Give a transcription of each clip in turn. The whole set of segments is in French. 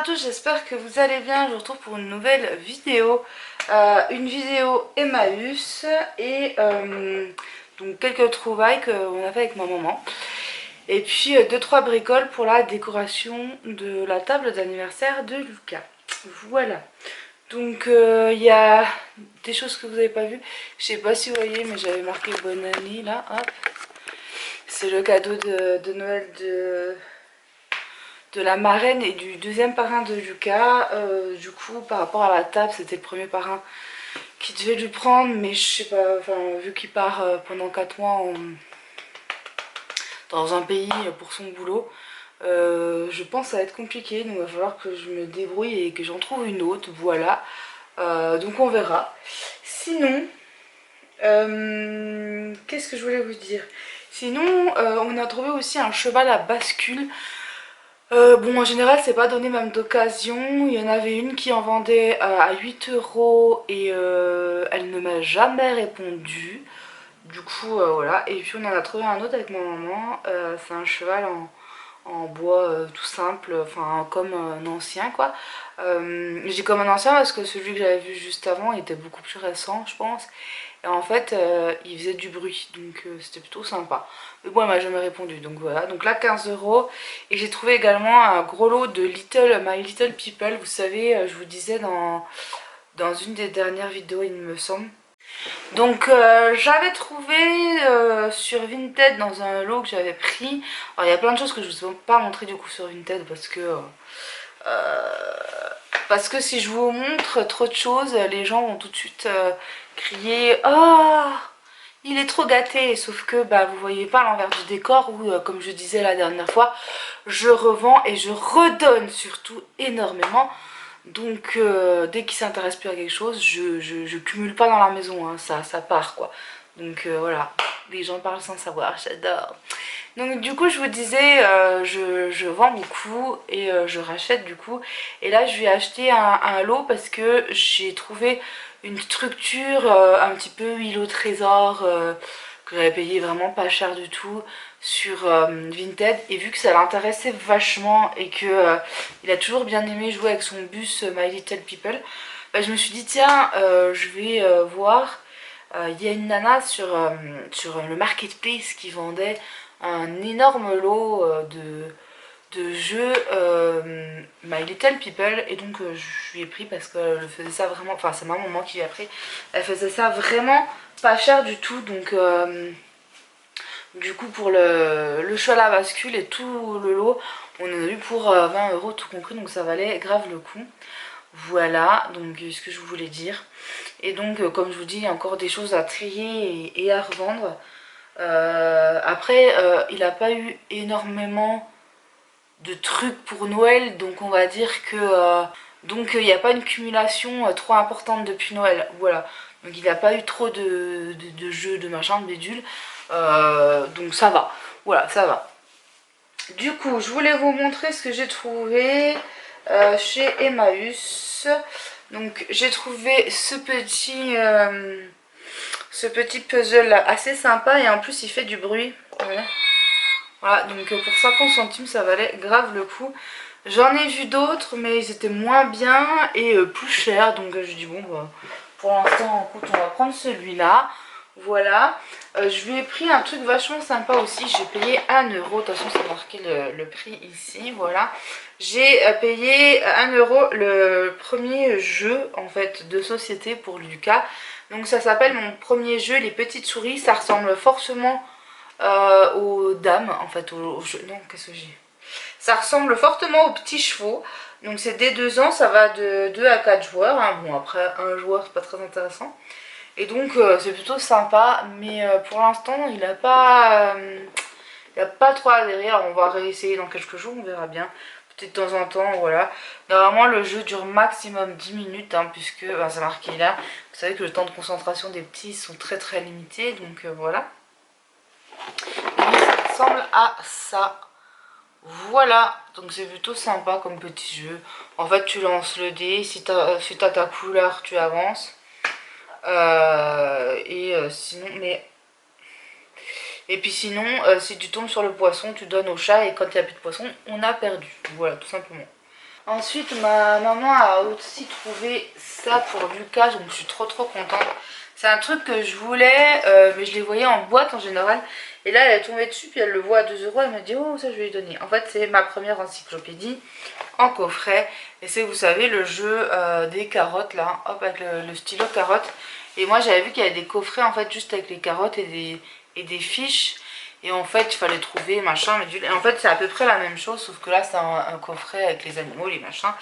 tous, j'espère que vous allez bien. Je vous retrouve pour une nouvelle vidéo. Une vidéo Emmaüs et donc quelques trouvailles qu'on a fait avec ma maman. Et puis 2-3 bricoles pour la décoration de la table d'anniversaire de Lucas. Voilà. Donc il y a des choses que vous n'avez pas vues. Je sais pas si vous voyez, mais j'avais marqué bonne année là. Hop. C'est le cadeau de Noël de la marraine et du deuxième parrain de Lucas. Du coup, par rapport à la table, c'était le premier parrain qui devait lui prendre, mais je sais pas, enfin, vu qu'il part pendant 4 mois dans un pays pour son boulot, je pense que ça va être compliqué, donc il va falloir que je me débrouille et que j'en trouve une autre, voilà. Donc on verra. Sinon, qu'est-ce que je voulais vous dire? Sinon, on a trouvé aussi un cheval à bascule. Bon, en général, c'est pas donné même d'occasion. Il y en avait une qui en vendait à 8 € et elle ne m'a jamais répondu. Du coup, voilà. Et puis, on en a trouvé un autre avec ma maman. C'est un cheval en bois tout simple, enfin, comme un ancien, quoi. Je dis comme un ancien parce que celui que j'avais vu juste avant était beaucoup plus récent, je pense. Et en fait, il faisait du bruit, donc c'était plutôt sympa. Mais bon, elle m'a jamais répondu, donc voilà. Donc là, 15 €. Et j'ai trouvé également un gros lot de My Little People. Vous savez, je vous disais dans une des dernières vidéos, il me semble. Donc j'avais trouvé sur Vinted dans un lot que j'avais pris. Alors il y a plein de choses que je ne vous ai pas montré du coup sur Vinted parce que si je vous montre trop de choses, les gens vont tout de suite crier «Oh, il est trop gâté!» Sauf que bah, vous voyez pas l'envers du décor où, comme je disais la dernière fois, je revends et je redonne surtout énormément. Donc dès qu'il s'intéresse plus à quelque chose, je cumule pas dans la maison, hein, ça part quoi. Donc voilà, les gens parlent sans savoir, j'adore. Donc du coup je vous disais, je vends beaucoup et je rachète du coup. Et là je vais acheter un lot parce que j'ai trouvé une structure un petit peu huile au trésor que j'avais payé vraiment pas cher du tout sur Vinted. Et vu que ça l'intéressait vachement et que il a toujours bien aimé jouer avec son bus My Little People, bah, je me suis dit tiens je vais voir. Il y a une nana sur le marketplace qui vendait un énorme lot de jeux My Little People, et donc je lui ai pris parce qu'elle faisait ça vraiment, enfin c'est ma maman qui lui a pris, elle faisait ça vraiment pas cher du tout. Donc du coup pour le cheval à bascule et tout le lot, on en a eu pour 20 € tout compris, donc ça valait grave le coup. Voilà, donc ce que je voulais dire. Et donc comme je vous dis, il y a encore des choses à trier et à revendre. Après il n'a pas eu énormément de trucs pour Noël, donc on va dire que donc il n'y a pas une cumulation trop importante depuis Noël, voilà. Donc il n'a pas eu trop de jeux, de machin, de bidule, donc ça va, voilà, ça va. Du coup je voulais vous montrer ce que j'ai trouvé chez Emmaüs. Donc j'ai trouvé ce petit puzzle là assez sympa, et en plus il fait du bruit. Voilà, donc pour 50 centimes ça valait grave le coup. J'en ai vu d'autres mais ils étaient moins bien et plus chers, donc je dis bon bah, pour l'instant écoute, on va prendre celui-là. Voilà, je lui ai pris un truc vachement sympa aussi, j'ai payé 1 €, de toute façon c'est marqué le prix ici, voilà. J'ai payé 1 € le premier jeu en fait de société pour Lucas. Donc ça s'appelle Mon premier jeu, les petites souris. Ça ressemble fortement aux dames en fait, aux jeux. Non, qu'est-ce que j'ai, ça ressemble fortement aux petits chevaux. Donc c'est dès 2 ans, ça va de 2 à 4 joueurs, hein. Bon après un joueur c'est pas très intéressant. Et donc c'est plutôt sympa, mais pour l'instant il a pas trop adhéré. Alors on va réessayer dans quelques jours, on verra bien. Peut-être de temps en temps, voilà. Normalement le jeu dure maximum 10 minutes, hein, puisque ben, c'est marqué là. Vous savez que le temps de concentration des petits sont très très limités, donc voilà. Et ça ressemble à ça. Voilà, donc c'est plutôt sympa comme petit jeu. En fait tu lances le dé, si t'as ta couleur tu avances. Sinon, et puis sinon, si tu tombes sur le poisson, tu donnes au chat, et quand il n'y a plus de poisson, on a perdu. Voilà, tout simplement. Ensuite, ma maman a aussi trouvé ça pour Lucas, donc je suis trop contente. C'est un truc que je voulais, mais je les voyais en boîte en général. Et là, elle est tombée dessus, puis elle le voit à 2 euros. Elle me dit, oh, ça, je vais lui donner. En fait, c'est ma première encyclopédie en coffret. Et c'est, vous savez, le jeu des carottes, là. Hop, avec le stylo carotte. Et moi, j'avais vu qu'il y avait des coffrets, en fait, juste avec les carottes et des fiches. Et en fait, il fallait trouver machin. Et en fait, c'est à peu près la même chose, sauf que là, c'est un coffret avec les animaux, les machins.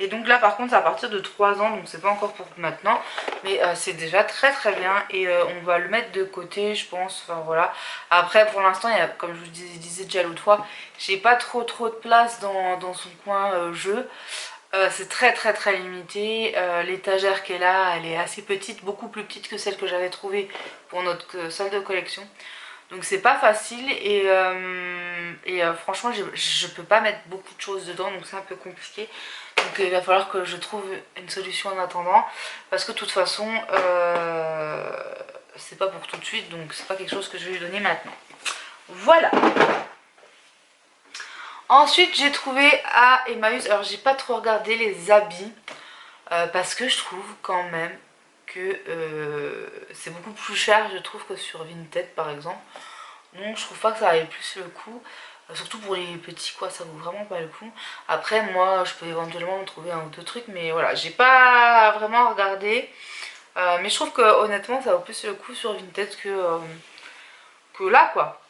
Et donc là, par contre, c'est à partir de 3 ans, donc c'est pas encore pour maintenant. Mais c'est déjà très bien. Et on va le mettre de côté, je pense. Enfin, voilà. Après, pour l'instant, comme je vous disais déjà l'autre fois, j'ai pas trop de place dans son coin jeu. C'est très limité. L'étagère qu'elle a, elle est assez petite, beaucoup plus petite que celle que j'avais trouvée pour notre salle de collection. Donc c'est pas facile et franchement je peux pas mettre beaucoup de choses dedans, donc c'est un peu compliqué. Donc il va falloir que je trouve une solution en attendant, parce que de toute façon c'est pas pour tout de suite, donc c'est pas quelque chose que je vais lui donner maintenant. Voilà. Ensuite j'ai trouvé à Emmaüs, alors j'ai pas trop regardé les habits, parce que je trouve quand même que c'est beaucoup plus cher, je trouve, que sur Vinted par exemple. Donc je trouve pas que ça vaille plus le coup, surtout pour les petits quoi, ça vaut vraiment pas le coup. Après moi je peux éventuellement me trouver un ou deux trucs, mais voilà, j'ai pas vraiment regardé. Mais je trouve que honnêtement ça vaut plus le coup sur Vinted que là quoi.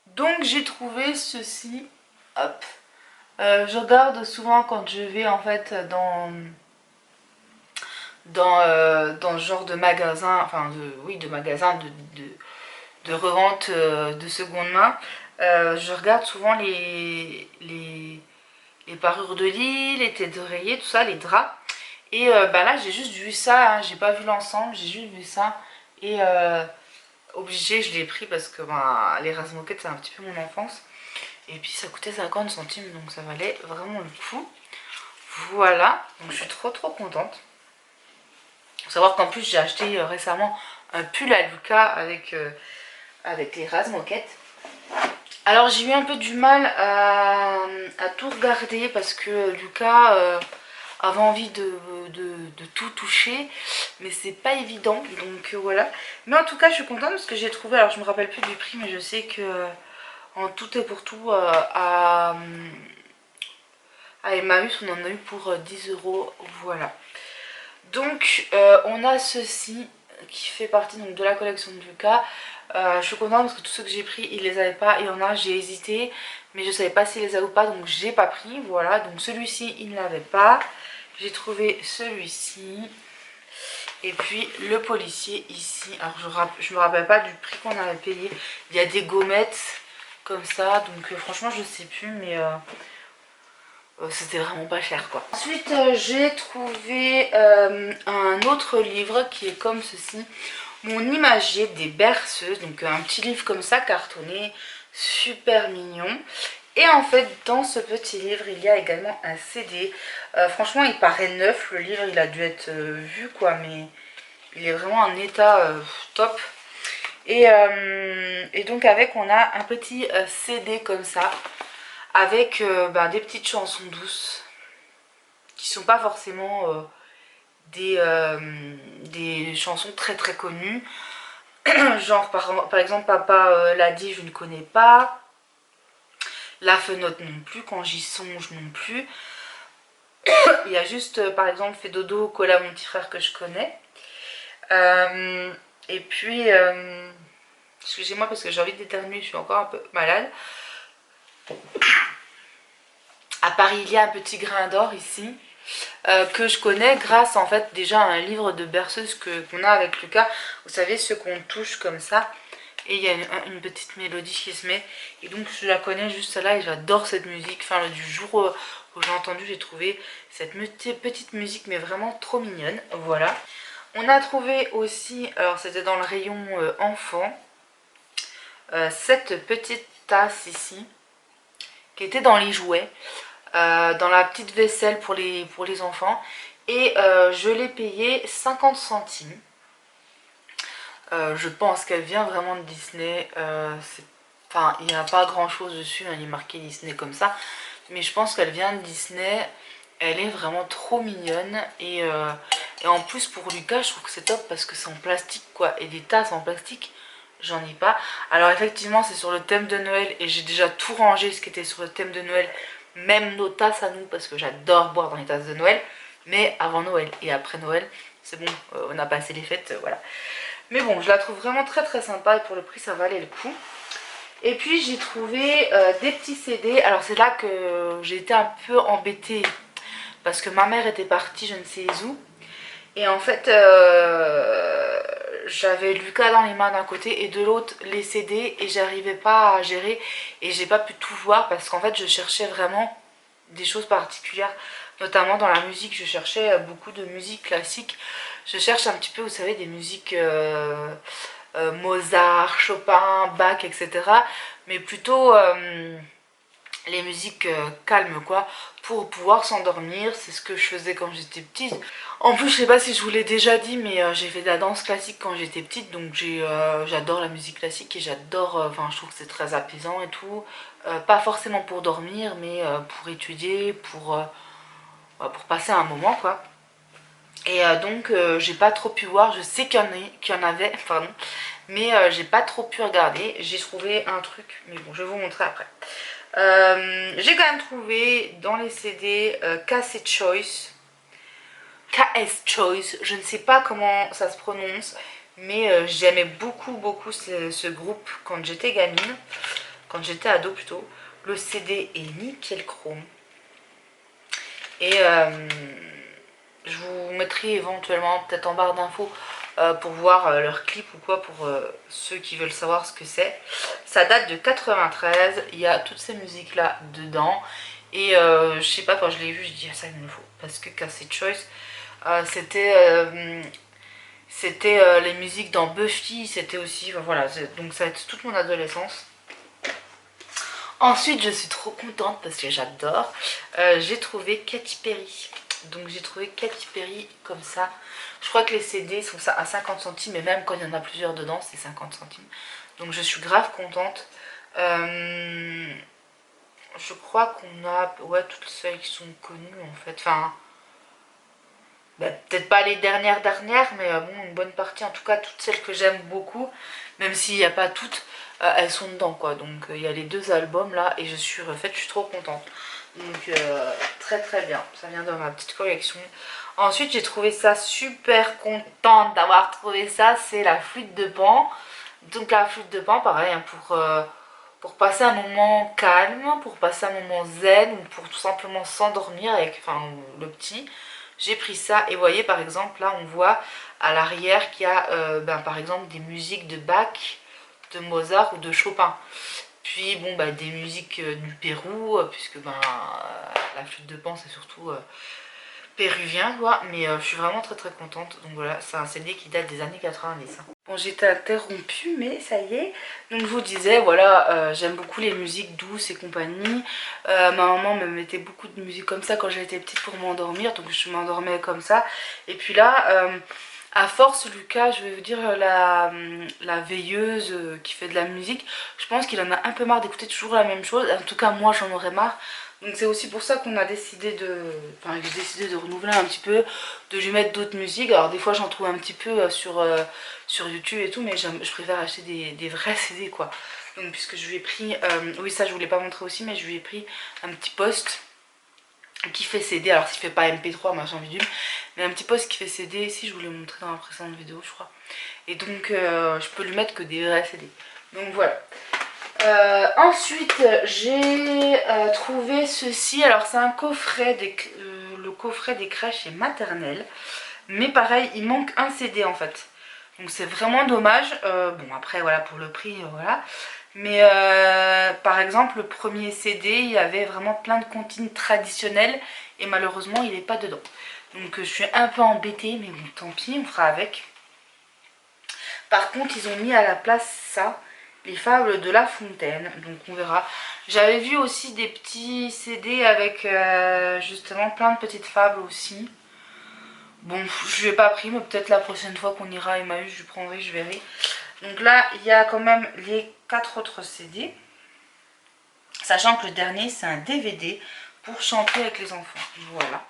Donc j'ai trouvé ceci, hop. Je regarde souvent quand je vais en fait dans ce genre de magasin, enfin oui de magasin de revente de seconde main. Je regarde souvent les parures de lit, les têtes d'oreiller, tout ça, les draps. Et bah là j'ai juste vu ça, hein, j'ai pas vu l'ensemble, j'ai juste vu ça. Et obligé, je l'ai pris parce que bah, les Ras Moquette c'est un petit peu mon enfance. Et puis ça coûtait 50 centimes, donc ça valait vraiment le coup. Voilà, donc je suis trop contente. Faut savoir qu'en plus j'ai acheté récemment un pull à Lucas avec les Ras Moquette. Alors j'ai eu un peu du mal à tout regarder parce que Lucas avait envie de tout toucher, mais c'est pas évident, donc voilà. Mais en tout cas je suis contente parce que j'ai trouvé, alors je me rappelle plus du prix, mais je sais que en tout et pour tout à Emmaüs on en a eu pour 10 euros, voilà. Donc on a ceci qui fait partie donc, de la collection de Lucas. Je suis contente parce que tous ceux que j'ai pris ils les avaient pas, il y en a j'ai hésité mais je savais pas s'il les a ou pas, donc j'ai pas pris. Voilà, donc celui-ci il ne l'avait pas, j'ai trouvé celui-ci et puis le policier ici. Alors je me rappelle pas du prix qu'on avait payé, il y a des gommettes comme ça, donc franchement je sais plus, mais c'était vraiment pas cher quoi. Ensuite j'ai trouvé un autre livre qui est comme ceci, Mon imagier des berceuses, donc un petit livre comme ça cartonné, super mignon. Et en fait dans ce petit livre il y a également un CD. Franchement il paraît neuf, le livre il a dû être vu quoi, mais il est vraiment en état top. Et donc avec on a un petit CD comme ça, avec des petites chansons douces qui sont pas forcément des chansons très connues. Genre par exemple Papa l'a dit, je ne connais pas. La fenote non plus, Quand j'y songe non plus. Il y a juste par exemple Fais dodo, Cola mon petit frère que je connais. Et puis excusez-moi parce que j'ai envie d'éternuer, je suis encore un peu malade. À Paris il y a un petit grain d'or ici, que je connais grâce en fait déjà à un livre de berceuse qu'on a avec Lucas. Vous savez, ceux qu'on touche comme ça et il y a une petite mélodie qui se met, et donc je la connais juste celle-là et j'adore cette musique. Enfin du jour où j'ai entendu, j'ai trouvé cette petite musique mais vraiment trop mignonne. Voilà. On a trouvé aussi, alors c'était dans le rayon enfant, cette petite tasse ici qui était dans les jouets, dans la petite vaisselle pour les enfants, et je l'ai payé 50 centimes. Je pense qu'elle vient vraiment de Disney. Enfin il n'y a pas grand chose dessus, hein, il est marqué Disney comme ça, mais je pense qu'elle vient de Disney. Elle est vraiment trop mignonne et en plus pour Lucas je trouve que c'est top parce que c'est en plastique quoi, et des tasses en plastique j'en ai pas. Alors effectivement c'est sur le thème de Noël et j'ai déjà tout rangé ce qui était sur le thème de Noël, même nos tasses à nous parce que j'adore boire dans les tasses de Noël, mais avant Noël et après Noël c'est bon, on a passé les fêtes, voilà. Mais bon, je la trouve vraiment très très sympa et pour le prix ça valait le coup. Et puis j'ai trouvé des petits CD. Alors c'est là que j'ai été un peu embêtée parce que ma mère était partie je ne sais où. Et en fait j'avais Lucas dans les mains d'un côté et de l'autre les CD et j'arrivais pas à gérer et j'ai pas pu tout voir parce qu'en fait je cherchais vraiment des choses particulières, notamment dans la musique. Je cherchais beaucoup de musique classique. Je cherche un petit peu, vous savez, des musiques Mozart, Chopin, Bach, etc. Mais plutôt les musiques calmes quoi, pour pouvoir s'endormir. C'est ce que je faisais quand j'étais petite. En plus je sais pas si je vous l'ai déjà dit, mais j'ai fait de la danse classique quand j'étais petite, donc j'adore la musique classique et j'adore, enfin je trouve que c'est très apaisant et tout. Pas forcément pour dormir, mais pour étudier, pour passer un moment quoi. Et donc j'ai pas trop pu voir, je sais qu'il y en avait, pardon, mais j'ai pas trop pu regarder. J'ai trouvé un truc, mais bon je vais vous montrer après. J'ai quand même trouvé dans les CD KS Choice, je ne sais pas comment ça se prononce, mais j'aimais beaucoup ce groupe quand j'étais gamine, quand j'étais ado plutôt. Le CD est nickel chrome. Et je vous mettrai éventuellement peut-être en barre d'infos pour voir leur clip ou quoi pour ceux qui veulent savoir ce que c'est. Ça date de 93, il y a toutes ces musiques là dedans et je sais pas, quand je l'ai vu je dis ah, ça il me le faut parce que Cassie Choice c'était les musiques dans Buffy, c'était aussi, voilà, donc ça va être toute mon adolescence. Ensuite je suis trop contente parce que j'adore, j'ai trouvé Katy Perry. Donc j'ai trouvé Katy Perry comme ça. Je crois que les CD sont ça à 50 centimes et même quand il y en a plusieurs dedans c'est 50 centimes. Donc je suis grave contente. Je crois qu'on a toutes celles qui sont connues en fait. Enfin, bah, peut-être pas les dernières mais bon une bonne partie. En tout cas toutes celles que j'aime beaucoup. Même s'il n'y a pas toutes, elles sont dedans quoi. Donc il y a les 2 albums là et je suis refaite, je suis trop contente. Donc très très bien, ça vient dans ma petite collection. Ensuite j'ai trouvé ça super contente d'avoir trouvé ça, c'est la flûte de Pan. Donc la flûte de Pan pareil hein, pour passer un moment calme, pour passer un moment zen ou pour tout simplement s'endormir avec le petit. J'ai pris ça et vous voyez par exemple là on voit à l'arrière qu'il y a par exemple des musiques de Bach, de Mozart ou de Chopin. Puis bon bah des musiques du Pérou, puisque la flûte de Pan c'est surtout péruvien quoi, mais je suis vraiment très contente. Donc voilà, c'est un CD qui date des années 90 hein. Bon j'étais interrompue mais ça y est. Donc je vous disais voilà, j'aime beaucoup les musiques douces et compagnie. Ma maman me mettait beaucoup de musique comme ça quand j'étais petite pour m'endormir, donc je m'endormais comme ça. Et puis là à force, Lucas, je vais vous dire, la veilleuse qui fait de la musique, je pense qu'il en a un peu marre d'écouter toujours la même chose. En tout cas, moi, j'en aurais marre. Donc c'est aussi pour ça qu'on a décidé j'ai décidé de renouveler un petit peu, de lui mettre d'autres musiques. Alors des fois, j'en trouve un petit peu sur YouTube et tout, mais je préfère acheter des vrais CD, quoi. Donc puisque je lui ai pris, oui, ça, je voulais pas montrer aussi, mais je lui ai pris un petit poste qui fait CD, alors s'il fait pas MP3 machin bidule, mais un petit poste qui fait CD, si je vous l'ai montré dans la précédente vidéo je crois, et donc je peux lui mettre que des vrais CD, donc voilà. Ensuite j'ai trouvé ceci, alors c'est un coffret, le coffret des crèches et maternelles, mais pareil il manque un CD en fait, donc c'est vraiment dommage. Bon après voilà pour le prix voilà. Mais par exemple le premier CD il y avait vraiment plein de comptines traditionnelles et malheureusement il n'est pas dedans. Donc je suis un peu embêtée mais bon tant pis, on fera avec. Par contre ils ont mis à la place ça, les fables de La Fontaine, donc on verra. J'avais vu aussi des petits CD avec justement plein de petites fables aussi. Bon je l'ai pas pris mais peut-être la prochaine fois qu'on ira à Emmaüs je prendrai, je verrai. Donc là il y a quand même les 4 autres CD. Sachant que le dernier c'est un DVD pour chanter avec les enfants. Voilà.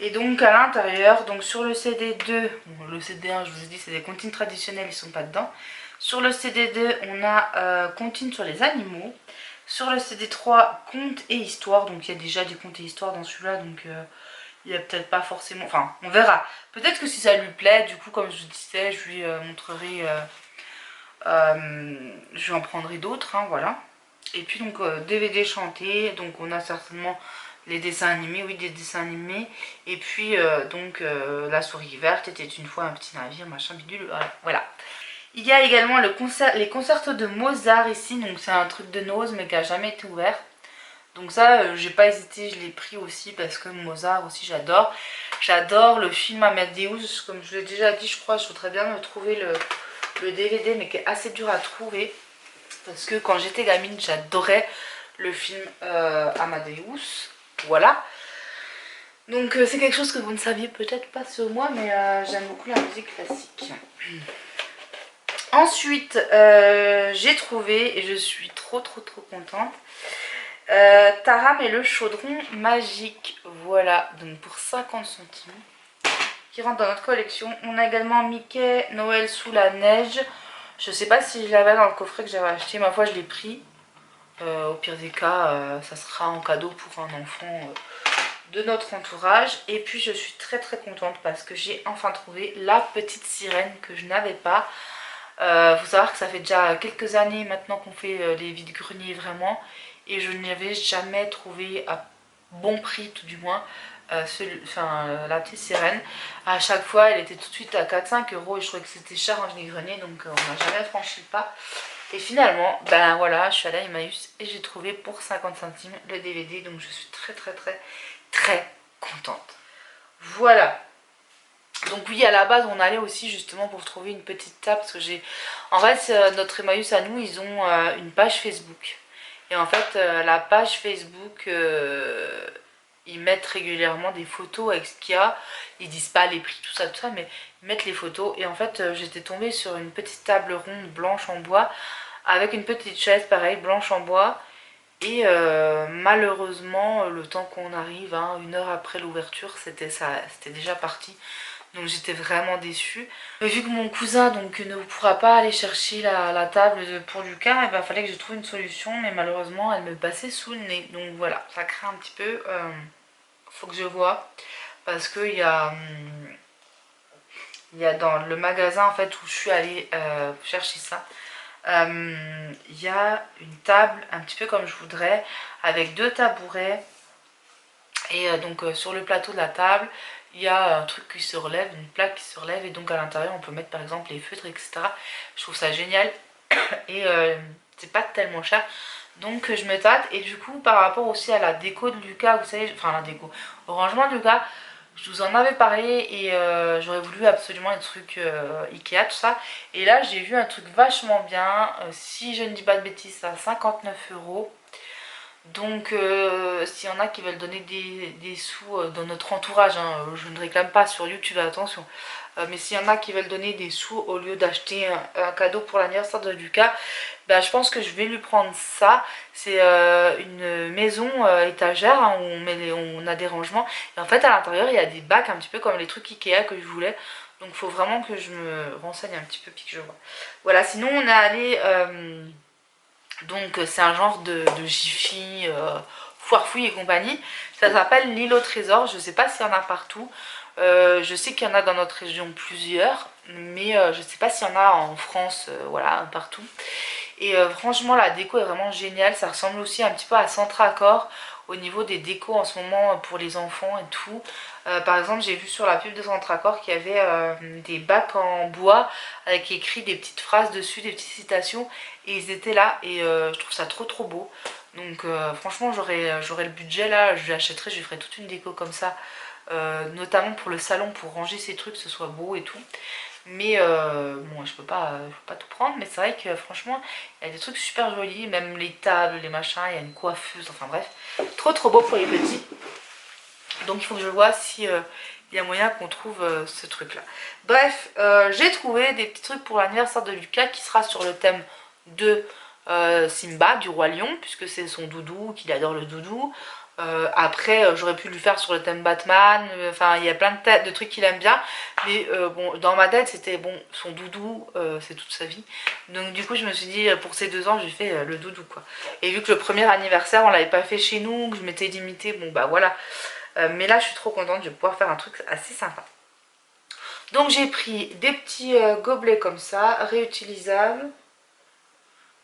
Et donc à l'intérieur, donc sur le CD2, bon, le CD1 je vous ai dit c'est des comptines traditionnelles, ils sont pas dedans. Sur le CD2 on a comptines sur les animaux. Sur le CD3 contes et histoires, donc il y a déjà des contes et histoires dans celui-là, donc il n'y a peut-être pas forcément, enfin on verra. Peut-être que si ça lui plaît, du coup comme je vous disais, je lui montrerai, je lui en prendrai d'autres, hein, voilà. Et puis donc DVD chanté, donc on a certainement les dessins animés, oui des dessins animés. Et puis donc La souris verte était une fois un petit navire, machin bidule, voilà. Il y a également les concertos de Mozart ici, donc c'est un truc de Noz mais qui n'a jamais été ouvert. Donc ça j'ai pas hésité, je l'ai pris aussi parce que Mozart aussi j'adore. J'adore le film Amadeus, comme je l'ai déjà dit je crois, je voudrais bien me trouver le DVD mais qui est assez dur à trouver. Parce que quand j'étais gamine, j'adorais le film Amadeus. Voilà. Donc c'est quelque chose que vous ne saviez peut-être pas sur moi, mais j'aime beaucoup la musique classique. Ensuite, j'ai trouvé, et je suis trop contente, Taram et le chaudron magique. Voilà, donc pour 50 centimes. Qui rentre dans notre collection. On a également Mickey Noël sous la neige. Je sais pas si je l'avais dans le coffret que j'avais acheté, ma foi je l'ai pris. Au pire des cas, ça sera en cadeau pour un enfant de notre entourage. Et puis je suis très contente parce que j'ai enfin trouvé la petite sirène que je n'avais pas. Faut savoir que ça fait déjà quelques années maintenant qu'on fait les vides-greniers vraiment. Et je n'avais jamais trouvé à bon prix tout du moins la petite sirène. À chaque fois elle était tout de suite à 4-5 euros et je trouvais que c'était cher en vide-grenier, donc on n'a jamais franchi le pas. Et finalement, ben voilà, je suis allée à Emmaüs et j'ai trouvé pour 50 centimes le DVD, donc je suis très contente. Voilà. Donc oui, à la base on allait aussi justement pour trouver une petite table, parce que j'ai... En fait notre Emmaüs à nous, ils ont une page Facebook. Et en fait la page Facebook, ils mettent régulièrement des photos avec ce qu'il y a. Ils disent pas les prix, tout ça, mais ils mettent les photos. Et en fait j'étais tombée sur une petite table ronde blanche en bois, avec une petite chaise pareil, blanche en bois. Et malheureusement, le temps qu'on arrive, hein, 1 heure après l'ouverture, c'était déjà parti. Donc j'étais vraiment déçue. Mais vu que mon cousin donc ne pourra pas aller chercher la table pour Lucas, il fallait que je trouve une solution. Mais malheureusement, elle me passait sous le nez. Donc voilà, ça craint un petit peu. Faut que je vois. Parce qu'il y a dans le magasin en fait où je suis allée chercher ça. Il y a une table un petit peu comme je voudrais, avec 2 tabourets. Et donc sur le plateau de la table, il y a un truc qui se relève, une plaque qui se relève, et donc à l'intérieur on peut mettre par exemple les feutres, etc. Je trouve ça génial. Et c'est pas tellement cher, donc je me tâte. Et du coup par rapport aussi à la déco de Lucas, vous savez, enfin la déco, au rangement de Lucas, je vous en avais parlé et j'aurais voulu absolument un truc Ikea, tout ça. Et là j'ai vu un truc vachement bien, si je ne dis pas de bêtises, à 59 euros. Donc s'il y en a qui veulent donner des sous dans notre entourage, hein, je ne réclame pas sur YouTube, attention. Mais s'il y en a qui veulent donner des sous au lieu d'acheter un cadeau pour l'anniversaire de Lucas, bah, je pense que je vais lui prendre ça. C'est une maison étagère, hein, où on a des rangements. Et en fait à l'intérieur il y a des bacs un petit peu comme les trucs Ikea que je voulais. Donc il faut vraiment que je me renseigne un petit peu puis que je vois. Voilà, sinon on est allé... donc c'est un genre de Jiffy, Foire Fouille et compagnie. Ça s'appelle l'île au trésor, je sais pas s'il y en a partout. Je sais qu'il y en a dans notre région plusieurs, mais je sais pas s'il y en a en France, voilà, partout. Et franchement la déco est vraiment géniale, ça ressemble aussi un petit peu à Centracor au niveau des décos en ce moment pour les enfants et tout. Par exemple j'ai vu sur la pub de Centracor qu'il y avait des bacs en bois avec écrit des petites phrases dessus, des petites citations, et ils étaient là et je trouve ça trop beau. Donc franchement j'aurais le budget là, je l'achèterais, je lui ferais toute une déco comme ça, notamment pour le salon, pour ranger ces trucs, que ce soit beau et tout. Mais bon, je peux pas tout prendre, mais c'est vrai que franchement il y a des trucs super jolis, même les tables, les machins, il y a une coiffeuse, enfin bref, trop beau pour les petits. Donc il faut que je vois si il y a moyen qu'on trouve ce truc là. Bref, j'ai trouvé des petits trucs pour l'anniversaire de Lucas qui sera sur le thème de Simba du Roi Lion, puisque c'est son doudou, qu'il adore le doudou. Après, j'aurais pu lui faire sur le thème Batman, enfin il y a plein de trucs qu'il aime bien, mais bon, dans ma tête c'était bon, son doudou, c'est toute sa vie. Donc du coup je me suis dit, pour ces 2 ans j'ai fait le doudou quoi. Et vu que le premier anniversaire on l'avait pas fait chez nous, que je m'étais limitée, bon bah voilà. Mais là je suis trop contente, je vais pouvoir faire un truc assez sympa. Donc j'ai pris des petits gobelets comme ça, réutilisables.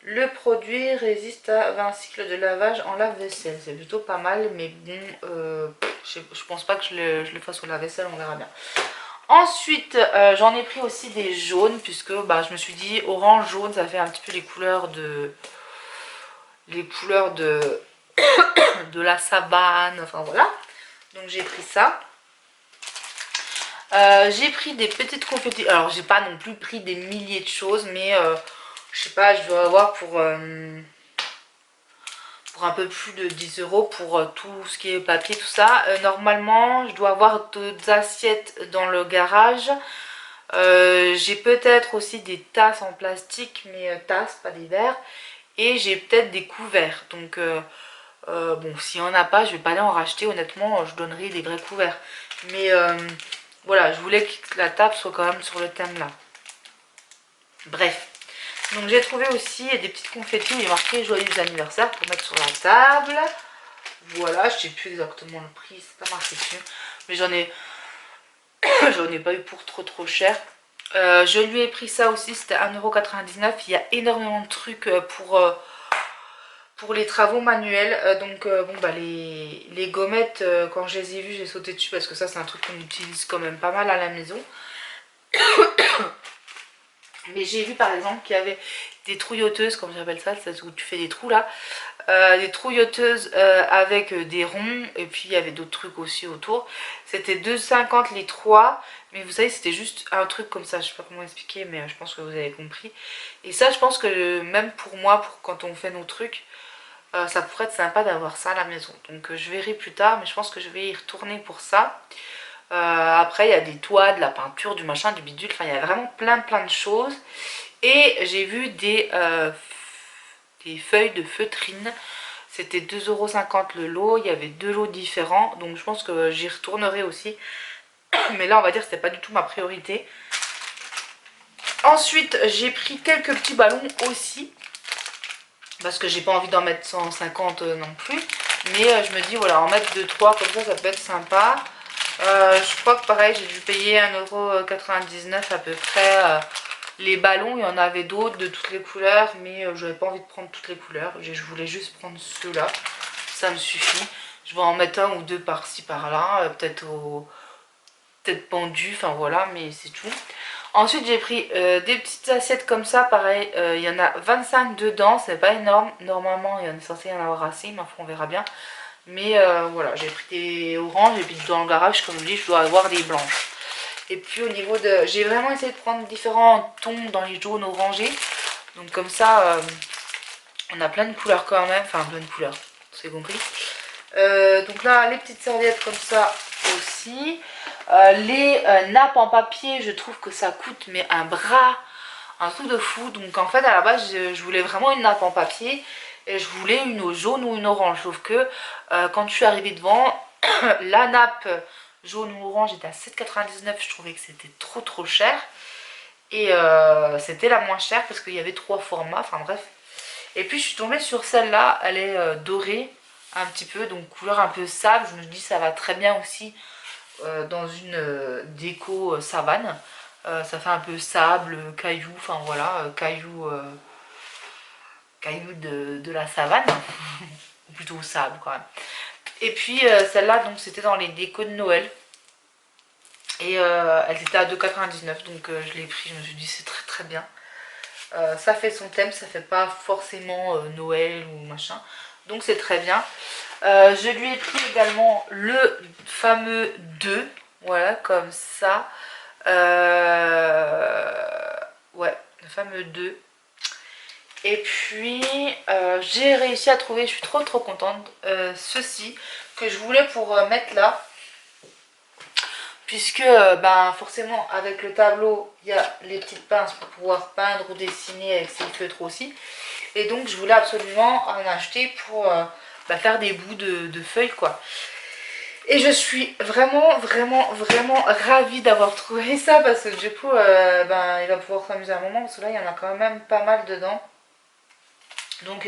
Le produit résiste à 20 cycles de lavage en lave-vaisselle. C'est plutôt pas mal, mais bon, je pense pas que je le fasse au lave-vaisselle, on verra bien. Ensuite, j'en ai pris aussi des jaunes, puisque bah, je me suis dit orange, jaune, ça fait un petit peu les couleurs de... de la savane, enfin voilà. Donc j'ai pris ça. J'ai pris des petites confettis. Alors j'ai pas non plus pris des milliers de choses, mais je sais pas, je dois avoir pour un peu plus de 10 € pour tout ce qui est papier, tout ça. Normalement, je dois avoir d'autres assiettes dans le garage. J'ai peut-être aussi des tasses en plastique, mais tasses, pas des verres. Et j'ai peut-être des couverts. Donc, bon, s'il n'y en a pas, je vais pas aller en racheter. Honnêtement, je donnerai des vrais couverts. Mais voilà, je voulais que la table soit quand même sur le thème là. Bref. Donc j'ai trouvé aussi des petites confettis où il est marqué joyeux anniversaire pour mettre sur la table. Voilà, je sais plus exactement le prix, c'est pas marqué dessus. Mais j'en ai pas eu pour trop cher. Je lui ai pris ça aussi, c'était 1,99 €. Il y a énormément de trucs pour les travaux manuels. Donc bon bah les gommettes, quand je les ai vues, j'ai sauté dessus parce que ça c'est un truc qu'on utilise quand même pas mal à la maison. Mais j'ai vu par exemple qu'il y avait des trouilloteuses, comme j'appelle ça, c'est où tu fais des trous là. Des trouilloteuses avec des ronds, et puis il y avait d'autres trucs aussi autour. C'était 2,50 les 3, mais vous savez c'était juste un truc comme ça, je sais pas comment expliquer, mais je pense que vous avez compris. Et ça je pense que même pour moi, pour quand on fait nos trucs, ça pourrait être sympa d'avoir ça à la maison. Donc je verrai plus tard, mais je pense que je vais y retourner pour ça. Après il y a des toits, de la peinture, du machin, du bidule, enfin il y a vraiment plein de choses. Et j'ai vu des feuilles de feutrine. C'était 2,50 € le lot, il y avait 2 lots différents, donc je pense que j'y retournerai aussi. Mais là on va dire que c'était pas du tout ma priorité. Ensuite j'ai pris quelques petits ballons aussi, parce que j'ai pas envie d'en mettre 150 non plus. Mais je me dis voilà, en mettre 2-3 comme ça peut être sympa. Je crois que pareil j'ai dû payer 1,99 € à peu près. Les ballons, il y en avait d'autres de toutes les couleurs, mais j'avais pas envie de prendre toutes les couleurs. Je voulais juste prendre ceux-là, ça me suffit. Je vais en mettre un ou deux par-ci par-là, peut-être pendu, enfin voilà, mais c'est tout. Ensuite j'ai pris des petites assiettes comme ça, pareil, il y en a 25 dedans, c'est pas énorme. Normalement il y en est censé y en avoir assez, mais on verra bien. Mais voilà, j'ai pris des oranges et puis dans le garage, comme je dis, je dois avoir des blanches. Et puis au niveau de... J'ai vraiment essayé de prendre différents tons dans les jaunes orangés. Donc comme ça, on a plein de couleurs quand même. Enfin, plein de couleurs, c'est compris. Donc là, les petites serviettes comme ça aussi. Les nappes en papier, je trouve que ça coûte mais un bras, un truc de fou. Donc en fait, à la base, je voulais vraiment une nappe en papier. Et je voulais une jaune ou une orange. Sauf que quand je suis arrivée devant, la nappe jaune ou orange était à 7,99 €. Je trouvais que c'était trop cher. Et c'était la moins chère parce qu'il y avait 3 formats. Enfin bref. Et puis je suis tombée sur celle-là. Elle est dorée un petit peu. Donc couleur un peu sable. Je me dis ça va très bien aussi dans une déco savane. Ça fait un peu sable, caillou. Enfin voilà. Caillou de la savane. Ou plutôt sable quand même. Et puis celle-là, donc c'était dans les décos de Noël. Et elle était à 2,99 €, donc je l'ai pris, je me suis dit c'est très bien. Ça fait son thème, ça fait pas forcément Noël ou machin. Donc c'est très bien. Je lui ai pris également le fameux 2. Voilà, comme ça. Ouais, le fameux 2. Et puis j'ai réussi à trouver, je suis trop contente, ceci que je voulais pour mettre là. Puisque ben, forcément avec le tableau il y a les petites pinces pour pouvoir peindre ou dessiner avec ses feutres aussi. Et donc je voulais absolument en acheter pour faire des bouts de feuilles quoi. Et je suis vraiment ravie d'avoir trouvé ça parce que du coup il va pouvoir s'amuser un moment parce que là il y en a quand même pas mal dedans. Donc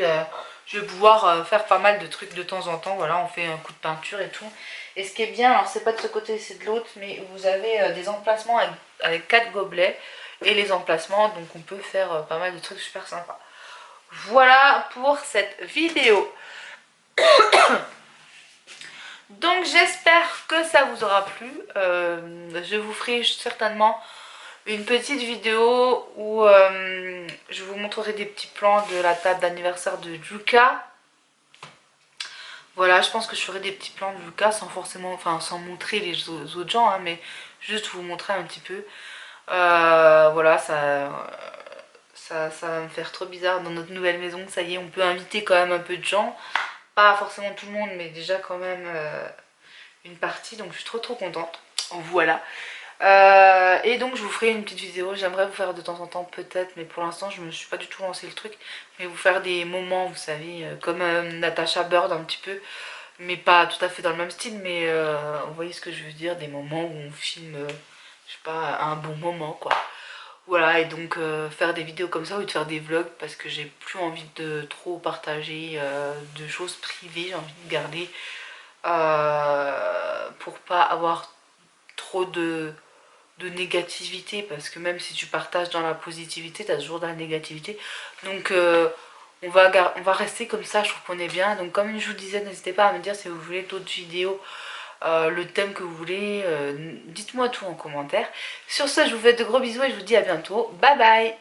je vais pouvoir faire pas mal de trucs de temps en temps. Voilà, on fait un coup de peinture et tout. Et ce qui est bien, alors c'est pas de ce côté, c'est de l'autre, mais vous avez des emplacements avec 4 gobelets et les emplacements, donc on peut faire pas mal de trucs super sympas. Voilà pour cette vidéo. Donc j'espère que ça vous aura plu. Je vous ferai certainement une petite vidéo où je vous montrerai des petits plans de la table d'anniversaire de Luca. Voilà, je pense que je ferai des petits plans de Luca sans forcément, enfin sans montrer les autres gens, hein, mais juste vous montrer un petit peu. Voilà, ça va me faire trop bizarre dans notre nouvelle maison. Ça y est, on peut inviter quand même un peu de gens. Pas forcément tout le monde, mais déjà quand même une partie. Donc je suis trop contente. Voilà. Et donc je vous ferai une petite vidéo. J'aimerais vous faire de temps en temps peut-être, mais pour l'instant je me suis pas du tout lancé le truc. Mais vous faire des moments, vous savez, comme Natasha Bird un petit peu. Mais pas tout à fait dans le même style, mais vous voyez ce que je veux dire. Des moments où on filme, je sais pas, un bon moment quoi. Voilà, et donc faire des vidéos comme ça ou de faire des vlogs parce que j'ai plus envie de trop partager de choses privées, j'ai envie de garder pour pas avoir trop de négativité, parce que même si tu partages dans la positivité, tu as toujours de la négativité. Donc on va rester comme ça, je trouve qu'on est bien. Donc comme je vous disais, n'hésitez pas à me dire si vous voulez d'autres vidéos, le thème que vous voulez, dites-moi tout en commentaire. Sur ce, je vous fais de gros bisous et je vous dis à bientôt. Bye bye.